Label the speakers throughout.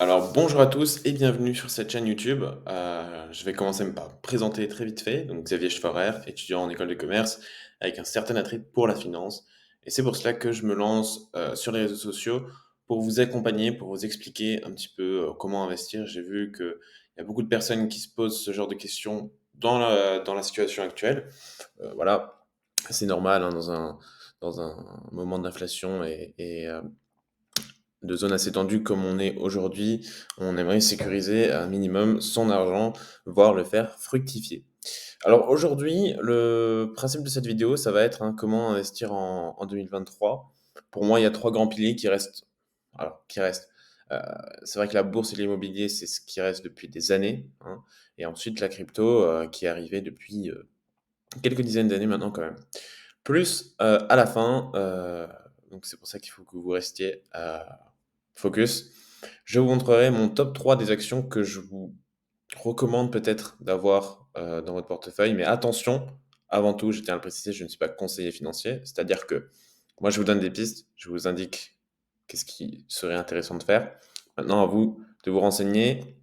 Speaker 1: Alors bonjour à tous et bienvenue sur cette chaîne YouTube. Je vais commencer par me présenter très vite fait. Donc Xavier Schforer, étudiant en école de commerce avec un certain attrait pour la finance. Et c'est pour cela que je me lance sur les réseaux sociaux pour vous accompagner, pour vous expliquer un petit peu comment investir. J'ai vu qu'il y a beaucoup de personnes qui se posent ce genre de questions dans la situation actuelle. Voilà, c'est normal hein, dans un moment d'inflation et de zones assez tendues comme on est aujourd'hui, on aimerait sécuriser un minimum son argent, voire le faire fructifier. Alors aujourd'hui, le principe de cette vidéo, ça va être hein, comment investir en 2023. Pour moi, il y a trois grands piliers qui restent. Alors, qui restent. Euh, c'est vrai que la bourse et l'immobilier, c'est ce qui reste depuis des années, hein. Et ensuite, la crypto, qui est arrivée depuis quelques dizaines d'années maintenant quand même. Plus à la fin, donc c'est pour ça qu'il faut que vous restiez focus. Je vous montrerai mon top 3 des actions que je vous recommande peut-être d'avoir dans votre portefeuille. Mais attention, avant tout, je tiens à le préciser, je ne suis pas conseiller financier. C'est-à-dire que moi, je vous donne des pistes, je vous indique qu'est-ce qui serait intéressant de faire. Maintenant, à vous de vous renseigner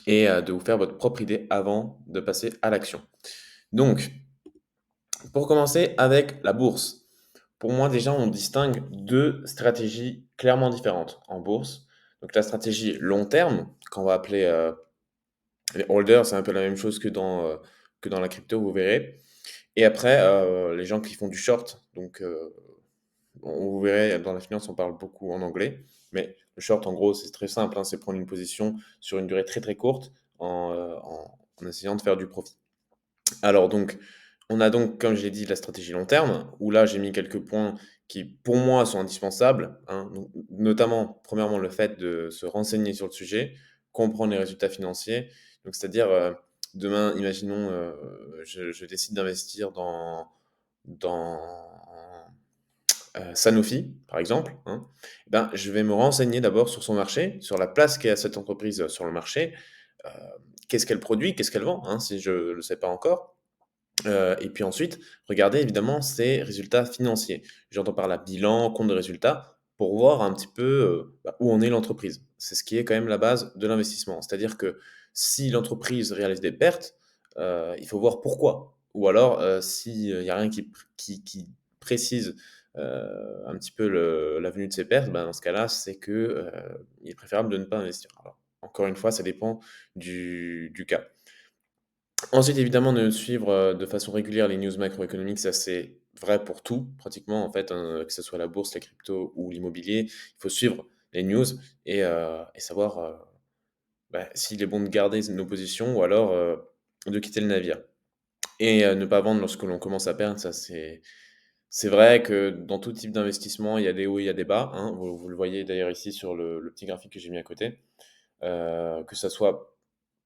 Speaker 1: et de vous faire votre propre idée avant de passer à l'action. Donc, pour commencer avec la bourse. Pour moi, déjà, on distingue deux stratégies clairement différentes en bourse. Donc, la stratégie long terme, qu'on va appeler les holders, c'est un peu la même chose que dans la crypto, vous verrez. Et après, les gens qui font du short. Donc, vous verrez, dans la finance, on parle beaucoup en anglais. Mais le short, en gros, c'est très simple, hein, c'est prendre une position sur une durée très très courte en essayant de faire du profit. Alors donc, on a donc, comme je l'ai dit, la stratégie long terme, où là j'ai mis quelques points qui, pour moi, sont indispensables, hein. Donc, notamment, premièrement, le fait de se renseigner sur le sujet, comprendre les résultats financiers. Donc, c'est-à-dire, demain, imaginons, je décide d'investir dans Sanofi, par exemple, hein. Eh ben, je vais me renseigner d'abord sur son marché, sur la place qu'a cette entreprise sur le marché, euh, qu'est-ce qu'elle produit, qu'est-ce qu'elle vend, hein, si je ne le sais pas encore. Et puis ensuite, regardez évidemment ses résultats financiers. J'entends par là bilan, compte de résultats, pour voir un petit peu où en est l'entreprise. C'est ce qui est quand même la base de l'investissement. C'est-à-dire que si l'entreprise réalise des pertes, il faut voir pourquoi. Ou alors, s'il n'y a rien qui précise un petit peu l'avenue de ces pertes, ben, dans ce cas-là, c'est que il est préférable de ne pas investir. Alors, encore une fois, ça dépend du cas. Ensuite, évidemment, de suivre, de façon régulière les news macroéconomiques, ça c'est vrai pour tout, pratiquement en fait, hein, que ce soit la bourse, la crypto ou l'immobilier. Il faut suivre les news et savoir, s'il est bon de garder nos positions ou alors, de quitter le navire et ne pas vendre lorsque l'on commence à perdre, ça c'est vrai que dans tout type d'investissement, il y a des hauts, il y a des bas, hein. Vous le voyez d'ailleurs ici sur le petit graphique que j'ai mis à côté. Que ça soit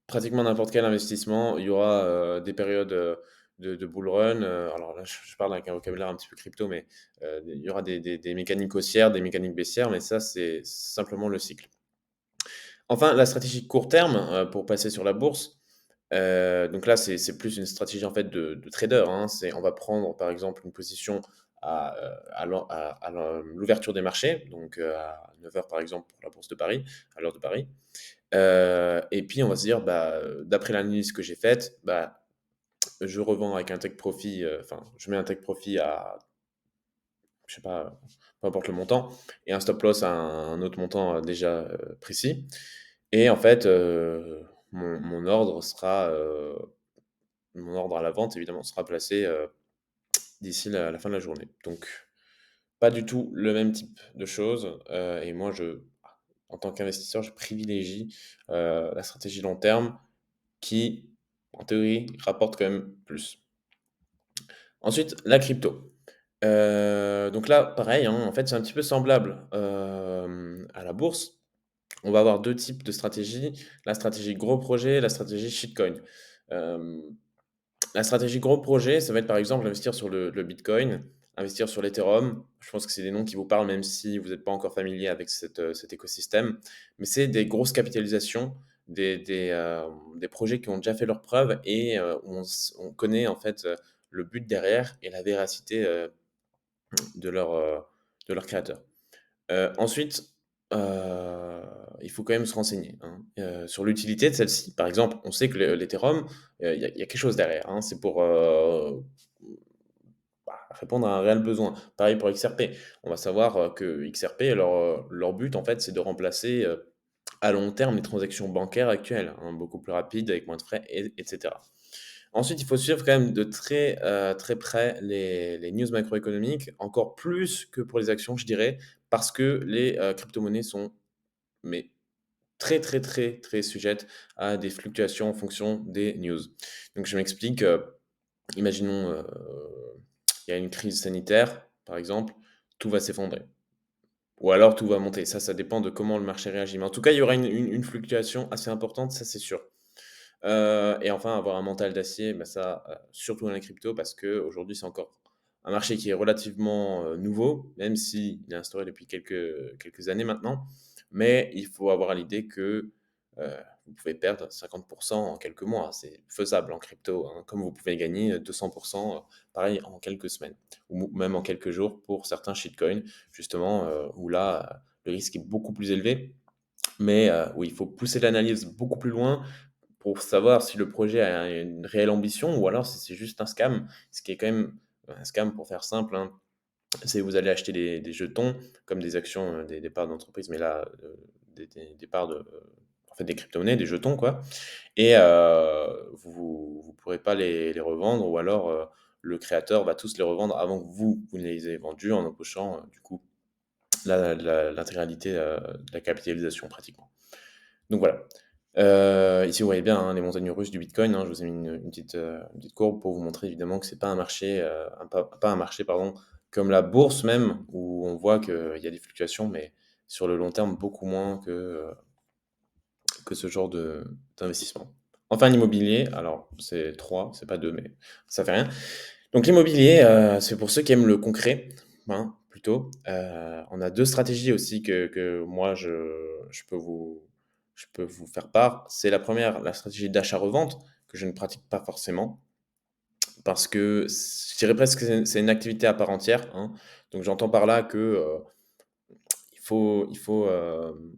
Speaker 1: pratiquement n'importe quel investissement, il y aura, des périodes, de bull run, alors là, je parle avec un vocabulaire un petit peu crypto, mais, il y aura des mécaniques haussières, des mécaniques baissières, mais ça, c'est simplement le cycle. Enfin, la stratégie court terme, pour passer sur la bourse, donc là, c'est plus une stratégie, en fait, de trader, hein. On va prendre, par exemple, une position à l'ouverture des marchés, donc, à 9 heures par exemple, pour la bourse de Paris, à l'heure de Paris. Et puis on va se dire, d'après l'analyse que j'ai faite, je revends avec un take profit, enfin, je mets un take profit à, je sais pas, peu importe le montant, et un stop loss à un autre montant déjà précis. Et en fait, mon ordre à la vente, évidemment, sera placé d'ici la fin de la journée. Donc, pas du tout le même type de choses. Et moi, en tant qu'investisseur, je privilégie la stratégie long terme qui, en théorie, rapporte quand même plus. Ensuite, la crypto. Donc là, pareil, hein, en fait, c'est un petit peu semblable à la bourse. On va avoir deux types de stratégies, la stratégie gros projet et la stratégie shitcoin. Euh, la stratégie gros projet, ça va être par exemple investir sur le Bitcoin, investir sur l'Ethereum. Je pense que c'est des noms qui vous parlent, même si vous n'êtes pas encore familier avec cet écosystème. Mais c'est des grosses capitalisations, des projets qui ont déjà fait leurs preuves et où on connaît en fait le but derrière et la véracité de leur créateur. Ensuite, il faut quand même se renseigner, hein, sur l'utilité de celle-ci. Par exemple, on sait que l'Ethereum, il y a quelque chose derrière, hein. C'est pour, répondre à un réel besoin. Pareil pour XRP. On va savoir, que XRP, leur but, en fait, c'est de remplacer, à long terme, les transactions bancaires actuelles, hein, beaucoup plus rapides, avec moins de frais et cetera. Ensuite, il faut suivre quand même de très près les news macroéconomiques, encore plus que pour les actions, je dirais, parce que les, cryptomonnaies sont mais très sujettes à des fluctuations en fonction des news. Donc je m'explique, imaginons, il y a une crise sanitaire, par exemple, tout va s'effondrer ou alors tout va monter. Ça dépend de comment le marché réagit. Mais en tout cas, il y aura une fluctuation assez importante, ça c'est sûr. Et enfin, avoir un mental d'acier, bah, ça, surtout dans les cryptos parce qu'aujourd'hui, c'est encore un marché qui est relativement, nouveau, même s'il est instauré depuis quelques années maintenant. Mais il faut avoir à l'idée que, heu, vous pouvez perdre 50 en quelques mois. C'est faisable en crypto, hein, comme vous pouvez gagner 200 pareil en quelques semaines ou même en quelques jours pour certains shitcoins justement, où là, le risque est beaucoup plus élevé. Mais, où il faut pousser l'analyse beaucoup plus loin pour savoir si le projet a une réelle ambition ou alors si c'est juste un scam. Ce qui est quand même un scam pour faire simple, hein, c'est vous allez acheter des jetons comme des actions, des parts d'entreprise, mais là, des parts de, en fait, des crypto-monnaies, des jetons, quoi et vous pourrez pas les revendre ou alors, le créateur va tous les revendre avant que vous ne les ayez vendus en empochant, du coup, l'intégralité, de la capitalisation pratiquement. Donc voilà. Ici, vous voyez bien, hein, les montagnes russes du bitcoin, hein. Je vous ai mis une petite courbe pour vous montrer évidemment que c'est pas un marché, pas un marché, pardon, comme la bourse même, où on voit qu'il y a des fluctuations, mais sur le long terme, beaucoup moins que ce genre d'investissement. Enfin, l'immobilier, alors c'est 3, c'est pas 2, mais ça fait rien. Donc l'immobilier, c'est pour ceux qui aiment le concret, hein, plutôt. On a 2 stratégies aussi que moi je peux vous faire part. C'est la première, la stratégie d'achat-revente que je ne pratique pas forcément parce que je dirais presque que c'est une activité à part entière, hein. Donc j'entends par là que,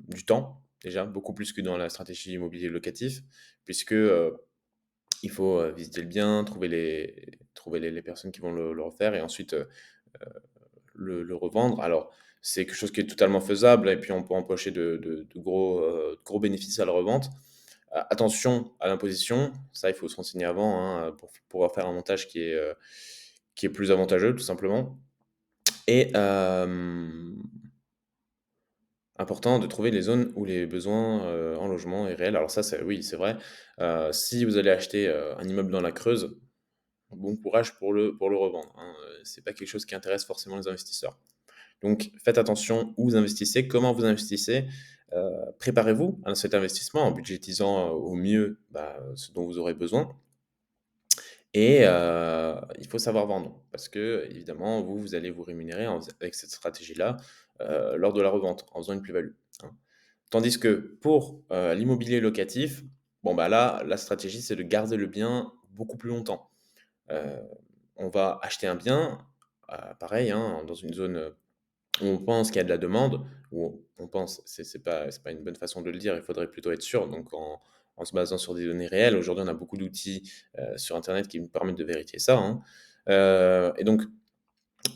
Speaker 1: du temps déjà, beaucoup plus que dans la stratégie immobilier locatif puisque, il faut, visiter le bien, trouver les personnes qui vont le refaire et ensuite, le revendre. Alors, c'est quelque chose qui est totalement faisable et puis on peut empocher de gros bénéfices à la revente. Attention à l'imposition, ça, il faut se renseigner avant, hein, pour pouvoir faire un montage qui est plus avantageux, tout simplement et important de trouver les zones où les besoins, en logement est réel. Alors ça, c'est oui, c'est vrai. Si vous allez acheter, un immeuble dans la Creuse, bon courage pour le revendre, hein, c'est pas quelque chose qui intéresse forcément les investisseurs. Donc faites attention où vous investissez, comment vous investissez, préparez-vous à cet investissement en budgétisant, au mieux, bah, ce dont vous aurez besoin et il faut savoir vendre parce que évidemment vous allez vous rémunérer avec cette stratégie-là, lors de la revente, en faisant une plus-value, hein. Tandis que pour, l'immobilier locatif, bon, bah, là, la stratégie, c'est de garder le bien beaucoup plus longtemps. Heu, on va acheter un bien, pareil, hein, dans une zone, où on pense qu'il y a de la demande, où on pense, c'est pas une bonne façon de le dire, il faudrait plutôt être sûr, donc en se basant sur des données réelles. Aujourd'hui, on a beaucoup d'outils, sur internet qui nous permettent de vérifier ça, hein. Et donc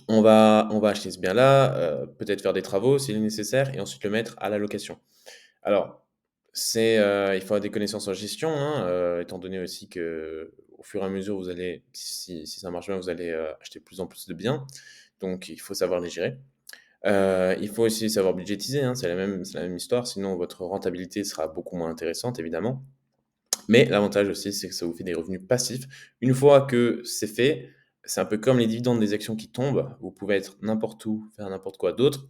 Speaker 1: on va acheter ce bien-là, peut-être faire des travaux s'il est nécessaire et ensuite le mettre à la location. Alors, il faut avoir des connaissances en gestion, hein, étant donné aussi qu'au fur et à mesure, vous allez si ça marche bien, vous allez, acheter de plus en plus de biens, donc il faut savoir les gérer. Il faut aussi savoir budgétiser, hein, c'est la même histoire, sinon votre rentabilité sera beaucoup moins intéressante évidemment. Mais l'avantage aussi, c'est que ça vous fait des revenus passifs. Une fois que c'est fait, c'est un peu comme les dividendes des actions qui tombent, vous pouvez être n'importe où, faire n'importe quoi d'autre,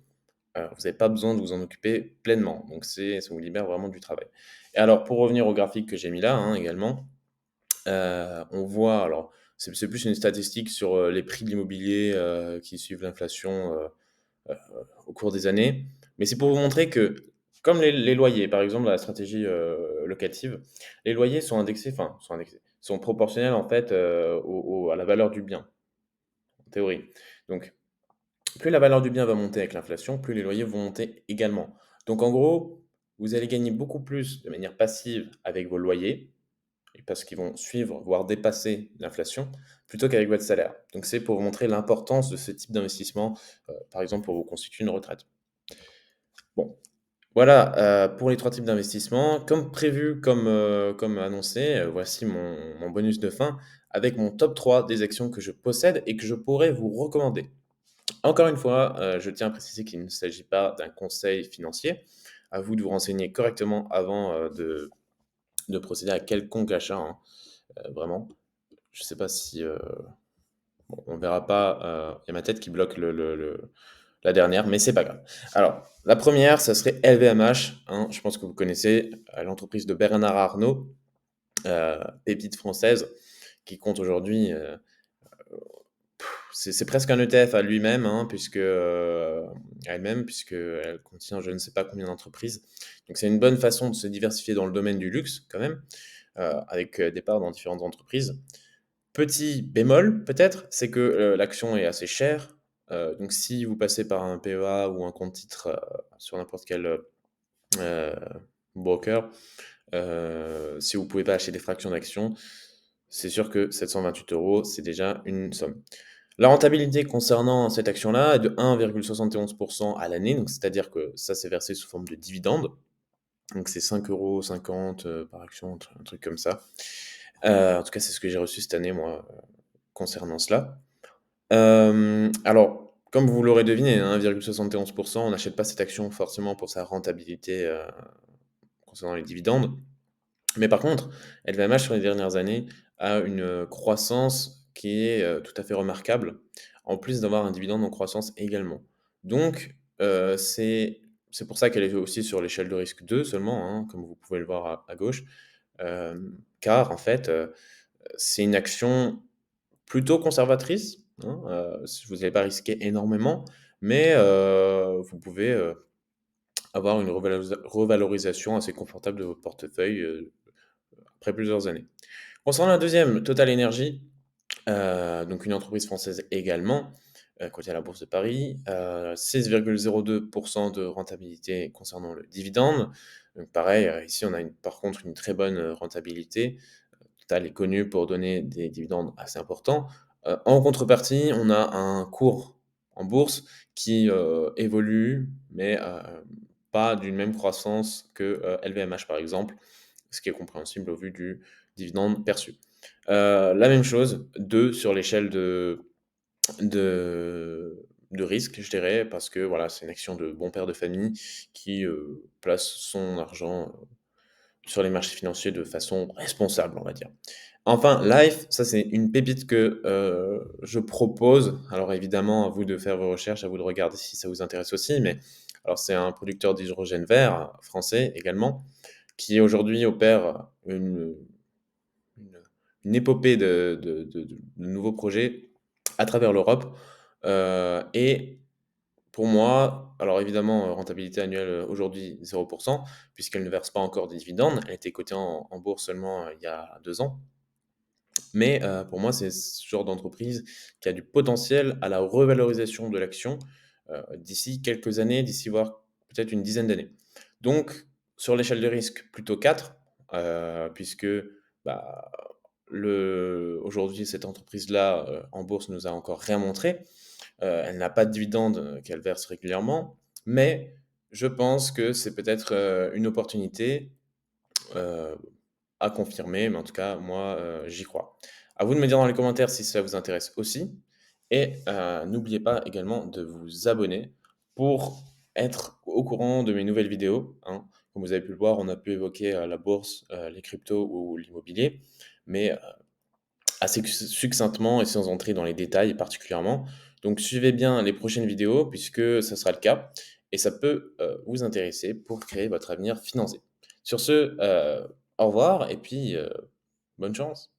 Speaker 1: vous avez pas besoin de vous en occuper pleinement, donc ça vous libère vraiment du travail. Et alors pour revenir au graphique que j'ai mis là, hein, également, on voit alors c'est plus une statistique sur, les prix de l'immobilier, qui suivent l'inflation, heu, au cours des années. Mais c'est pour vous montrer que comme les loyers, par exemple dans la stratégie, locative, les loyers sont proportionnels en fait, à la valeur du bien, en théorie. Donc plus la valeur du bien va monter avec l'inflation, plus les loyers vont monter également. Donc en gros, vous allez gagner beaucoup plus de manière passive avec vos loyers et parce qu'ils vont suivre, voire dépasser l'inflation, plutôt qu'avec votre salaire. Donc c'est pour vous montrer l'importance de ce type d'investissement, par exemple pour vous constituer une retraite. Bon, voilà, pour les 3 types d'investissements. Comme prévu, comme annoncé, voici mon bonus de fin avec mon top 3 des actions que je possède et que je pourrais vous recommander. Encore une fois, je tiens à préciser qu'il ne s'agit pas d'un conseil financier. À vous de vous renseigner correctement avant, de procéder à quelconque achat, hein, vraiment. Je sais pas si, bon, on verra pas, il y a ma tête qui bloque la dernière, mais c'est pas grave. Alors, la première, ça serait LVMH, hein, je pense que vous connaissez, l'entreprise de Bernard Arnault, pépite française qui compte aujourd'hui, c'est presque un ETF à lui-même, hein, puisque, à elle-même, puisqu'elle contient je ne sais pas combien d'entreprises. Donc c'est une bonne façon de se diversifier dans le domaine du luxe quand même, avec, des parts dans différentes entreprises. Petit bémol peut-être, c'est que, l'action est assez chère, donc si vous passez par un PEA ou un compte titre, sur n'importe quel, heu, broker, si vous ne pouvez pas acheter des fractions d'actions, c'est sûr que 728 €, c'est déjà une somme. La rentabilité concernant cette action-là est de 1,71 à l'année, donc c'est-à-dire que ça, c'est versé sous forme de dividendes. Donc c'est 5,50 € par action, un truc comme ça. En tout cas, c'est ce que j'ai reçu cette année, moi, concernant cela. Alors, comme vous l'aurez deviné, hein, 1,71 on n'achète pas cette action forcément pour sa rentabilité, concernant les dividendes. Mais par contre, LVMH sur les dernières années a une, croissance qui est, tout à fait remarquable, en plus d'avoir un dividende en croissance également. Donc, c'est pour ça qu'elle est aussi sur l'échelle de risque 2 seulement, hein, comme vous pouvez le voir à gauche, car en fait, c'est une action plutôt conservatrice, hein, si vous n'allez pas risquer énormément, mais, vous pouvez, avoir une revalorisation assez confortable de votre portefeuille, après plusieurs années. Concernant la deuxième, Total Energy, donc une entreprise française également, cotée à la Bourse de Paris, 6,02 de rentabilité concernant le dividende. Donc pareil, ici on a par contre une très bonne, rentabilité. Total est connu pour donner des dividendes assez importants. En contrepartie, on a un cours en bourse qui, évolue, mais, pas d'une même croissance que, LVMH par exemple, ce qui est compréhensible au vu du dividende perçu. La même chose, 2 sur l'échelle de risque, je dirais, parce que voilà, c'est une action de bon père de famille qui, place son argent, sur les marchés financiers de façon responsable, on va dire. Enfin, Life, ça c'est une pépite que, je propose. Alors évidemment, à vous de faire vos recherches, à vous de regarder si ça vous intéresse aussi, mais alors c'est un producteur d'hydrogène vert, français également, qui aujourd'hui opère une une épopée de nouveaux projets à travers l'Europe, et pour moi, alors évidemment, rentabilité annuelle, aujourd'hui 0 puisqu'elle ne verse pas encore de dividendes. Elle était cotée en bourse seulement, il y a 2 ans. Mais, pour moi, c'est ce genre d'entreprise qui a du potentiel à la revalorisation de l'action, d'ici quelques années, d'ici voire peut-être une dizaine d'années. Donc sur l'échelle de risque, plutôt 4, puisque, bah, aujourd'hui cette entreprise-là, en bourse nous a encore rien montré. Elle n'a pas de dividendes, qu'elle verse régulièrement, mais je pense que c'est peut-être, une opportunité, heu, à confirmer, mais en tout cas, moi, j'y crois. À vous de me dire dans les commentaires si ça vous intéresse aussi et n'oubliez pas également de vous abonner pour être au courant de mes nouvelles vidéos, hein. Comme vous avez pu le voir, on a pu évoquer, la bourse, les cryptos ou l'immobilier, mais assez succinctement et sans entrer dans les détails particulièrement. Donc suivez bien les prochaines vidéos puisque ça sera le cas et ça peut, vous intéresser pour créer votre avenir financier. Sur ce, au revoir et puis, bonne chance.